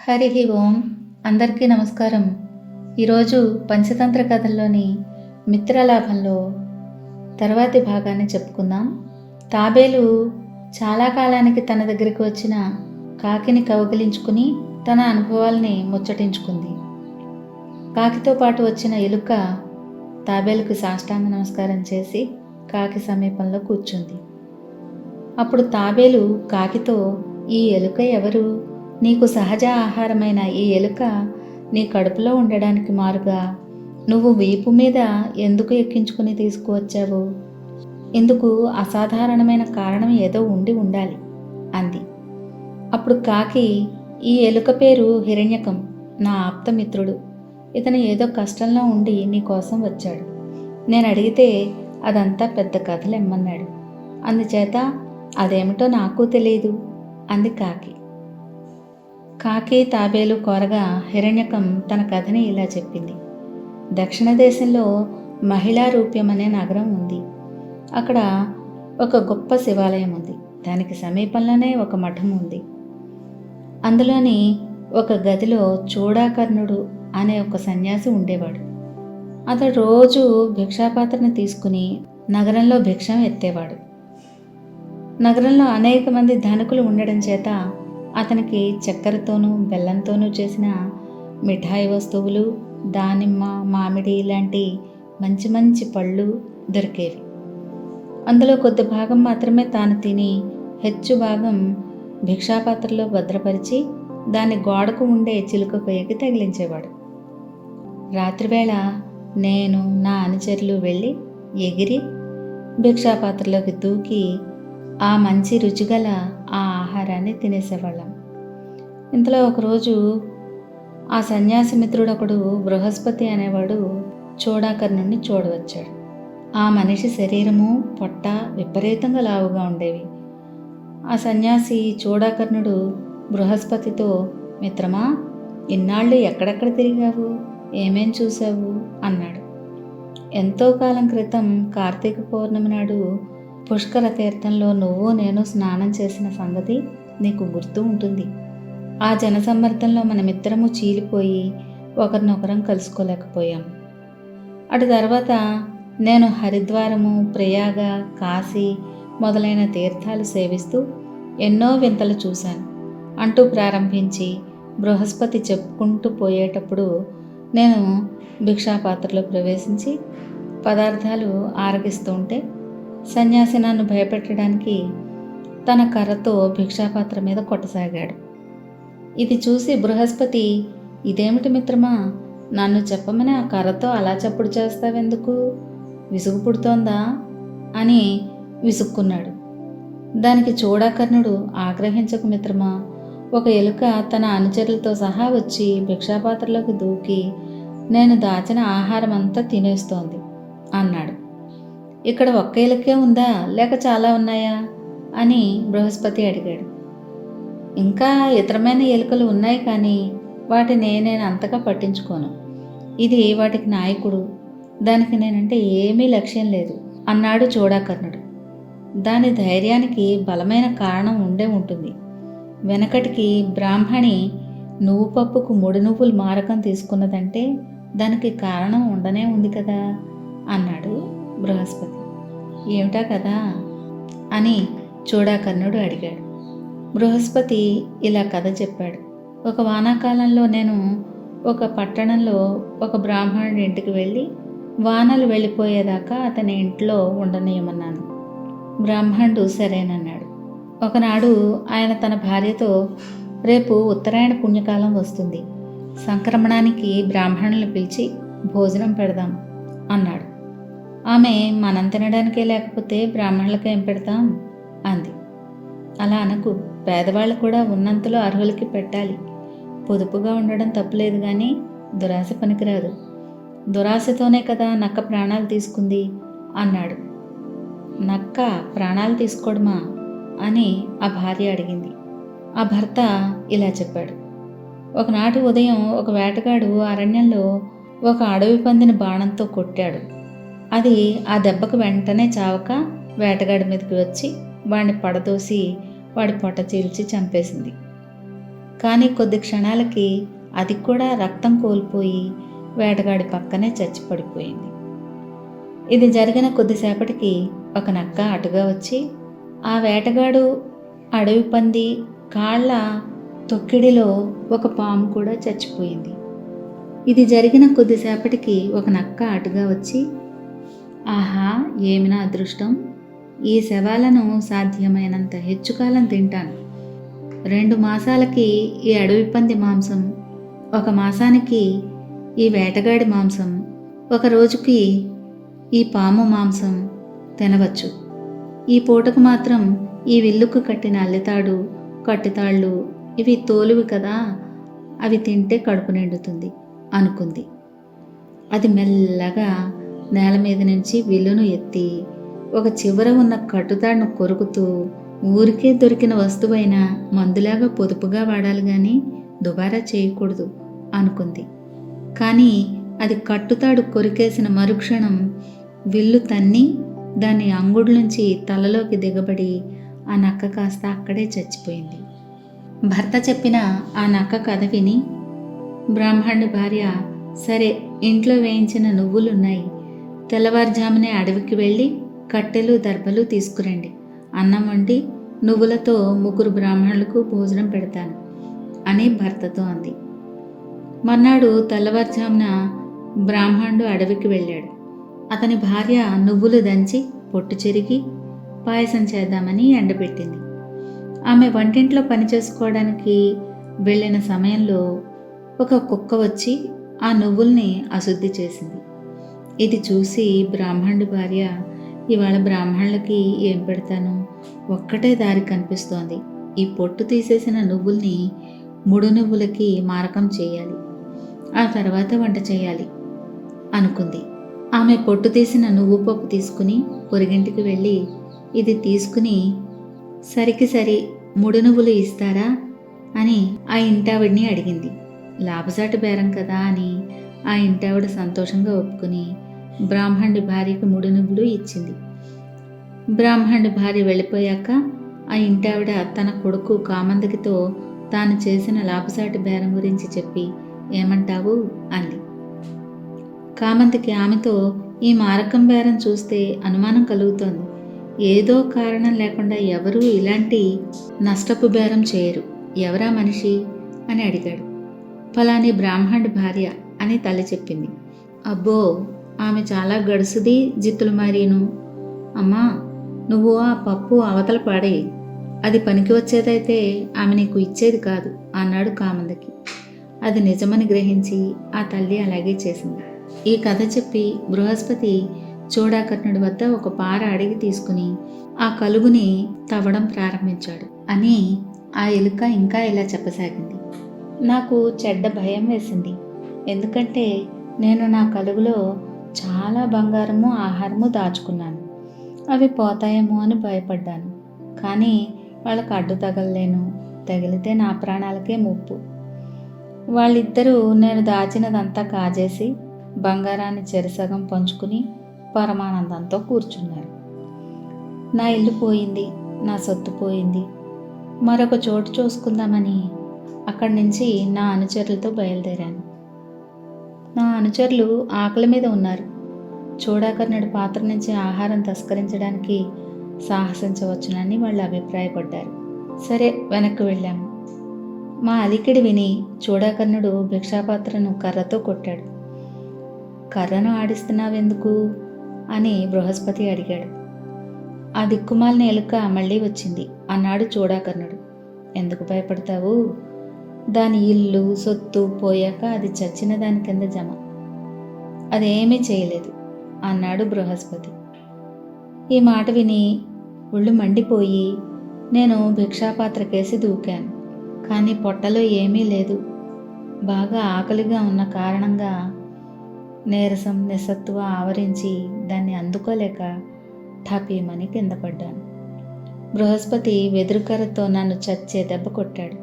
హరి ఓం. అందరికీ నమస్కారం. ఈరోజు పంచతంత్ర కథల్లోని మిత్రలాభంలో తర్వాతి భాగాన్ని చెప్పుకుందాం. తాబేలు చాలా కాలానికి తన దగ్గరికి వచ్చిన కాకిని కౌగిలించుకుని తన అనుభవాల్ని ముచ్చటించుకుంది. కాకితో పాటు వచ్చిన ఎలుక తాబేలుకు సాష్టాంగ నమస్కారం చేసి కాకి సమీపంలో కూర్చుంది. అప్పుడు తాబేలు కాకితో, ఈ ఎలుక ఎవరు? నీకు సహజ ఆహారమైన ఈ ఎలుక నీ కడుపులో ఉండడానికి మారుగా నువ్వు వీపు మీద ఎందుకు ఎక్కించుకుని తీసుకువచ్చావు? ఇందుకు అసాధారణమైన కారణం ఏదో ఉండి ఉండాలి అంది. అప్పుడు కాకి, ఈ ఎలుక పేరు హిరణ్యకం, నా ఆప్తమిత్రుడు. ఇతను ఏదో కష్టంలో ఉండి నీ కోసం వచ్చాడు. నేను అడిగితే అదంతా పెద్ద కథలెమ్మన్నాడు. అందుచేత అదేమిటో నాకు తెలియదు అంది కాకి. కాకి తాబేలు కోరగా హిరణ్యకం తన కథని ఇలా చెప్పింది. దక్షిణ దేశంలో మహిళా రూప్యం అనే నగరం ఉంది. అక్కడ ఒక గొప్ప శివాలయం ఉంది. దానికి సమీపంలోనే ఒక మఠం ఉంది. అందులోని ఒక గదిలో చూడాకర్ణుడు అనే ఒక సన్యాసి ఉండేవాడు. అతడు రోజు భిక్షాపాత్రను తీసుకుని నగరంలో భిక్షం ఎత్తేవాడు. నగరంలో అనేక మంది ధనికులు ఉండడం చేత అతనికి చక్కెరతోనూ బెల్లంతోనూ చేసిన మిఠాయి వస్తువులు, దానిమ్మ, మామిడి లాంటి మంచి మంచి పళ్ళు దొరికేవి. అందులో కొద్ది భాగం మాత్రమే తాను తిని హెచ్చు భాగం భిక్షాపాత్రలో భద్రపరిచి దాన్ని గోడకు ఉండే చిలుక కొయ్యకి తగిలించేవాడు. రాత్రివేళ నేను నా అనుచరులు వెళ్ళి ఎగిరి భిక్షాపాత్రలోకి దూకి ఆ మంచి రుచిగల ఆ ఆహారాన్ని తినేసేవాళ్ళం. ఇంతలో ఒకరోజు ఆ సన్యాసి మిత్రుడొకడు బృహస్పతి అనేవాడు చూడాకర్ణుణ్ణి చూడవచ్చాడు. ఆ మనిషి శరీరము, పొట్ట విపరీతంగా లావుగా ఉండేవి. ఆ సన్యాసి చూడాకర్ణుడు బృహస్పతితో, మిత్రమా, ఇన్నాళ్ళు ఎక్కడెక్కడ తిరిగావు, ఏమేం చూశావు అన్నాడు. ఎంతో కాలం క్రితం కార్తీక పౌర్ణమి నాడు పుష్కర తీర్థంలో నువ్వు నేను స్నానం చేసిన సంగతి నీకు గుర్తు ఉంటుంది. ఆ జనసమ్మర్దంలో మనమిద్దరము చీలిపోయి ఒకరినొకరం కలుసుకోలేకపోయాం. అటు తర్వాత నేను హరిద్వారము, ప్రయాగ, కాశీ మొదలైన తీర్థాలు సేవిస్తూ ఎన్నో వింతలు చూశాను అంటూ ప్రారంభించి బృహస్పతి చెప్పుకుంటూ పోయేటప్పుడు నేను భిక్షాపాత్రలో ప్రవేశించి పదార్థాలు ఆరగిస్తూ ఉంటే సన్యాసి నన్ను భయపెట్టడానికి తన కర్రతో భిక్షాపాత్ర మీద కొట్టసాగాడు. ఇది చూసి బృహస్పతి, ఇదేమిటి మిత్రమా, నన్ను చెప్పమని ఆ కర్రతో అలా చప్పుడు చేస్తావెందుకు? విసుగు పుడుతోందా అని విసుక్కున్నాడు. దానికి చూడాకర్ణుడు, ఆగ్రహించకు మిత్రమా, ఒక ఎలుక తన అనుచరులతో సహా వచ్చి భిక్షాపాత్రలోకి దూకి నేను దాచిన ఆహారం అంతా తినేస్తోంది అన్నాడు. ఇక్కడ ఒక్క ఎలుకే ఉందా లేక చాలా ఉన్నాయా అని బృహస్పతి అడిగాడు. ఇంకా ఇతరమైన ఎలుకలు ఉన్నాయి, కానీ వాటిని నేను అంతగా పట్టించుకోను. ఇది వాటికి నాయకుడు, దానికి నేనంటే ఏమీ లక్ష్యం లేదు అన్నాడు చూడాకర్ణుడు. దాని ధైర్యానికి బలమైన కారణం ఉండే ఉంటుంది. వెనకటికి బ్రాహ్మణి నువ్వు పప్పుకు 3 నువ్వులు మారకం తీసుకున్నదంటే దానికి కారణం ఉండనే ఉంది కదా అన్నాడు బృహస్పతి. ఏమిటా కదా అని చూడాకర్ణుడు అడిగాడు. బృహస్పతి ఇలా కథ చెప్పాడు. ఒక వానాకాలంలో నేను ఒక పట్టణంలో ఒక బ్రాహ్మణుడి ఇంటికి వెళ్ళి వానలు వెళ్ళిపోయేదాకా అతని ఇంట్లో ఉండనీయమన్నాను. బ్రాహ్మణుడు సరేనన్నాడు. ఒకనాడు ఆయన తన భార్యతో, రేపు ఉత్తరాయణ పుణ్యకాలం వస్తుంది, సంక్రమణానికి బ్రాహ్మణులు పిలిచి భోజనం పెడదాం అన్నాడు. ఆమె, మనం తినడానికే లేకపోతే బ్రాహ్మణులకు ఏం పెడతాం అంది. అలా అనకు, పేదవాళ్ళు కూడా ఉన్నంతలో అర్హులకి పెట్టాలి. పొదుపుగా ఉండడం తప్పులేదు, కానీ దురాశ పనికిరాదు. దురాశతోనే కదా నక్క ప్రాణాలు తీసుకుంది అన్నాడు. నక్క ప్రాణాలు తీసుకోవడమా అని ఆ భార్య అడిగింది. ఆ భర్త ఇలా చెప్పాడు. ఒకనాటి ఉదయం ఒక వేటగాడు అరణ్యంలో ఒక అడవి పందిని బాణంతో కొట్టాడు. అది ఆ దెబ్బకు వెంటనే చావక వేటగాడి మీదకి వచ్చి వాడిని పడదోసి వాడి పొట్ట చీల్చి చంపేసింది. కానీ కొద్ది క్షణాలకి అది కూడా రక్తం కోల్పోయి వేటగాడి పక్కనే చచ్చిపడిపోయింది. ఇది జరిగిన కొద్దిసేపటికి ఒక నక్క అటుగా వచ్చి ఆ వేటగాడు అడవి పంది కాళ్ళ తొక్కిడిలో ఒక పాము కూడా చచ్చిపోయింది. ఇది జరిగిన కొద్దిసేపటికి ఒక నక్క అటుగా వచ్చి, ఆహా, ఏమి నా అదృష్టం! ఈ శవాలను సాధ్యమైనంత హెచ్చుకాలం తింటాను. 2 మాసాలకి ఈ అడవి పంది మాంసం, 1 మాసానికి ఈ వేటగాడి మాంసం, 1 రోజుకి ఈ పాము మాంసం తినవచ్చు. ఈ పూటకు మాత్రం ఈ విల్లుకు కట్టిన అల్లెతాడు, కట్టితాళ్ళు ఇవి తోలువి కదా, అవి తింటే కడుపు నిండుతుంది అనుకుంది. అది మెల్లగా నేల మీద నుంచి విల్లును ఎత్తి ఒక చివర ఉన్న కట్టుతాడును కొరుకుతూ, ఊరికే దొరికిన వస్తువైన మందులాగా పొదుపుగా వాడాలి కానీ దుబారా చేయకూడదు అనుకుంది. కానీ అది కట్టుతాడు కొరికేసిన మరుక్షణం విల్లు తన్ని దాని అంగుడు నుంచి తలలోకి దిగబడి ఆ నక్క కాస్త అక్కడే చచ్చిపోయింది. భర్త చెప్పిన ఆ నక్క కథ విని బ్రాహ్మణుడి భార్య, సరే, ఇంట్లో వేయించిన నువ్వులున్నాయి, తెల్లవారుజామునే అడవికి వెళ్ళి కట్టెలు దర్భలు తీసుకురండి, అన్నం వండి నువ్వులతో 3 బ్రాహ్మణులకు భోజనం పెడతాను అని భర్తతో అంది. మర్నాడు తెల్లవారుజామున బ్రాహ్మణుడు అడవికి వెళ్ళాడు. అతని భార్య నువ్వులు దంచి పొట్టు చెరిగి పాయసం చేద్దామని ఎండబెట్టింది. ఆమె వంటింట్లో పనిచేసుకోవడానికి వెళ్ళిన సమయంలో ఒక కుక్క వచ్చి ఆ నువ్వుల్ని అశుద్ధి చేసింది. ఇది చూసి బ్రాహ్మణుడి భార్య, ఇవాళ బ్రాహ్మణులకి ఏం పెడతాను, ఒక్కటే దారి కనిపిస్తోంది, ఈ పొట్టు తీసేసిన నువ్వుల్ని 3 నువ్వులకి మారకం చేయాలి, ఆ తర్వాత వంట చేయాలి అనుకుంది. ఆమె పొట్టు తీసిన నువ్వు పప్పు తీసుకుని పొరిగింటికి వెళ్ళి ఇది తీసుకుని సరికి సరి 3 నువ్వులు ఇస్తారా అని ఆ ఇంటావిడిని అడిగింది. లాభసాటి బేరం కదా అని ఆ ఇంటావిడ సంతోషంగా ఒప్పుకుని బ్రాహ్మణుడి భార్యకు 3 నువ్వులు ఇచ్చింది. బ్రాహ్మణుడి భార్య వెళ్ళిపోయాక ఆ ఇంటావిడ తన కొడుకు కామందకితో తాను చేసిన లాభసాటి బేరం గురించి చెప్పి, ఏమంటావు అంది. కామంతికి ఆమెతో, ఈ మారకం బేరం చూస్తే అనుమానం కలుగుతోంది, ఏదో కారణం లేకుండా ఎవరూ ఇలాంటి నష్టపు బేరం చేయరు, ఎవరా మనిషి అని అడిగాడు. ఫలాని బ్రాహ్మణుడి భార్య అని తల్లి చెప్పింది. అబ్బో, ఆమె చాలా గడుసుది, జిత్తులు మారీను. అమ్మా, నువ్వు ఆ పప్పు అవతల పాడేయి, అది పనికి వచ్చేదైతే ఆమె నీకు ఇచ్చేది కాదు అన్నాడు కామందకి. అది నిజమని గ్రహించి ఆ తల్లి అలాగే చేసింది. ఈ కథ చెప్పి బృహస్పతి చూడాకర్ణుడి వద్ద ఒక పార అడిగి తీసుకుని ఆ కలుగుని తవ్వడం ప్రారంభించాడు అని ఆ ఎలుక ఇంకా ఇలా చెప్పసాగింది. నాకు చెడ్డ భయం వేసింది, ఎందుకంటే నేను నా కలుగులో చాలా బంగారము ఆహారము దాచుకున్నాను, అవి పోతాయేమో అని భయపడ్డాను. కానీ వాళ్ళకు అడ్డు తగలలేను, తగిలితే నా ప్రాణాలకే ముప్పు. వాళ్ళిద్దరూ నేను దాచినదంతా కాజేసి బంగారాన్ని చెరిసగం పంచుకుని పరమానందంతో కూర్చున్నారు. నా ఇల్లు పోయింది, నా సొత్తు పోయింది. మరొక చోటు చూసుకుందామని అక్కడి నుంచి నా అనుచరులతో బయలుదేరాను. నా అనుచరులు ఆకలి మీద ఉన్నారు. చూడాకర్ణుడి పాత్ర నుంచి ఆహారం తస్కరించడానికి సాహసించవచ్చునని వాళ్ళు అభిప్రాయపడ్డారు. సరే, వెనక్కి వెళ్ళాము. మా అలికిడి విని చూడాకర్ణుడు భిక్షాపాత్రను కర్రతో కొట్టాడు. కర్రను ఆడిస్తున్నావెందుకు అని బృహస్పతి అడిగాడు. ఆ దిక్కుమాలిన ఎలుక మళ్ళీ వచ్చింది అన్నాడు చూడాకర్ణుడు. ఎందుకు భయపడతావు? దాని ఇల్లు సొత్తు పోయాక అది చచ్చిన దాని కింద జమ, అదేమీ చేయలేదు అన్నాడు బృహస్పతి. ఈ మాట విని ఒళ్ళు మండిపోయి నేను భిక్షాపాత్రకేసి దూకాను. కానీ పొట్టలో ఏమీ లేదు. బాగా ఆకలిగా ఉన్న కారణంగా నీరసం నిస్సత్తువ ఆవరించి దాన్ని అందుకోలేక ఠపీమని కింద పడ్డాను. బృహస్పతి వెదురుకర్రతో నన్ను చచ్చే దెబ్బ కొట్టాడు.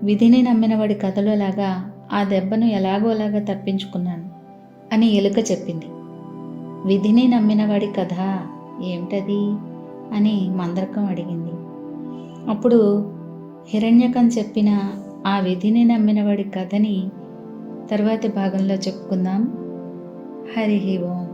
విధిని నమ్మినవాడి కథలోలాగా ఆ దెబ్బను ఎలాగోలాగా తప్పించుకున్నాను అని ఎలుక చెప్పింది. విధిని నమ్మినవాడి కథ ఏమిటది అని మందరకం అడిగింది. అప్పుడు హిరణ్యకం చెప్పిన ఆ విధిని నమ్మినవాడి కథని తర్వాతి భాగంలో చెప్పుకుందాం. హరి ఓం.